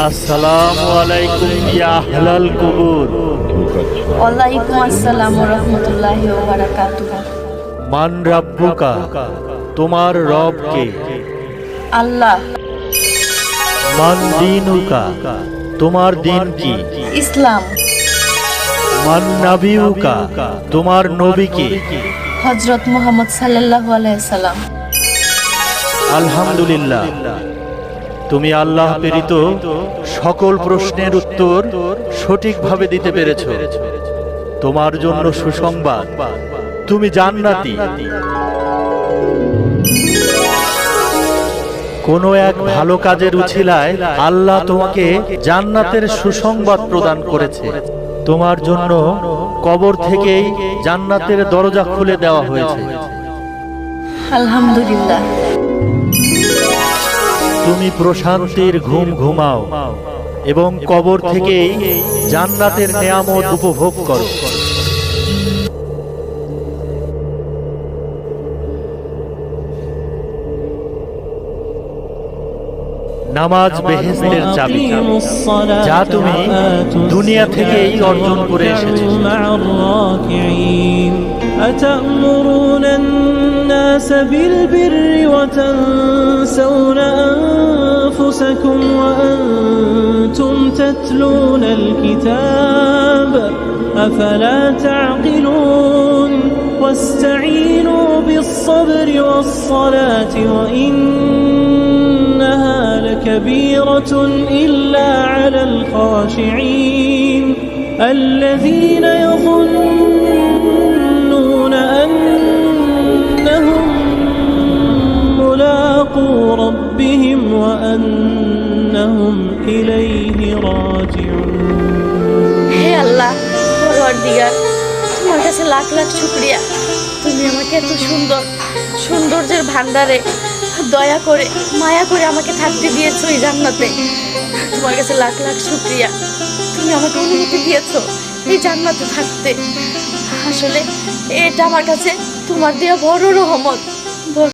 আসসালামু আলাইকুম ইয়া আহলাল কুবুর। ওয়ালাইকুম আসসালাম ওয়া রাহমাতুল্লাহি ওয়া বারাকাতুহু। মান রাব্বুকা, তোমার রব কে? আল্লাহ। মান দীনুকা, তোমার দিন কি? ইসলাম। মান নাবিয়ুকা, তোমার নবী কে? হযরত মুহাম্মদ সাল্লাল্লাহু আলাইহি সাল্লাম। আলহামদুলিল্লাহ, তুমি আল্লাহ প্রেরিত সকল প্রশ্নের উত্তর সঠিকভাবে দিতে পেরেছো। তোমার জন্য সুসংবাদ, তুমি জান্নাতি। কোনো এক ভালো কাজের উছিলায় আল্লাহ তোমাকে জান্নাতের সুসংবাদ প্রদান করেছে। তোমার জন্য কবর থেকেই জান্নাতের দরজা খুলে দেওয়া হয়েছে। আলহামদুলিল্লাহ। তুমি প্রশান্তির ঘুম ঘুমাও এবং কবর থেকেই জান্নাতের নেয়ামত উপভোগ করো। নামাজ বেহেশতের চাবি, যা তুমি দুনিয়া থেকেই অর্জন করে এসেছো। أتأمرون الناس بالبر وتنسون أنفسكم وأنتم تتلون الكتاب أفلا تعقلون واستعينوا بالصبر والصلاة وإنها لكبيرة إلا على الخاشعين الذين يظنون أنهم ملاقو ربهم وأنهم إليه راجعون. হে আল্লাহ, পরওয়ারদিগার, তোমার কাছে লাখ লাখ শুকরিয়া। তুমি আমাকে এত সুন্দর সৌন্দর্যের ভান্ডারে দয়া করে মায়া করে আমাকে থাকতে দিয়েছো এই জান্নাতে। তোমার কাছে লাখ লাখ শুকরিয়া। তুমি আমাকে অনুমতি দিয়েছো এই জান্নাতে থাকতে। আসলে এটা আমার কাছে তোমার দেয়া বড় রহমত।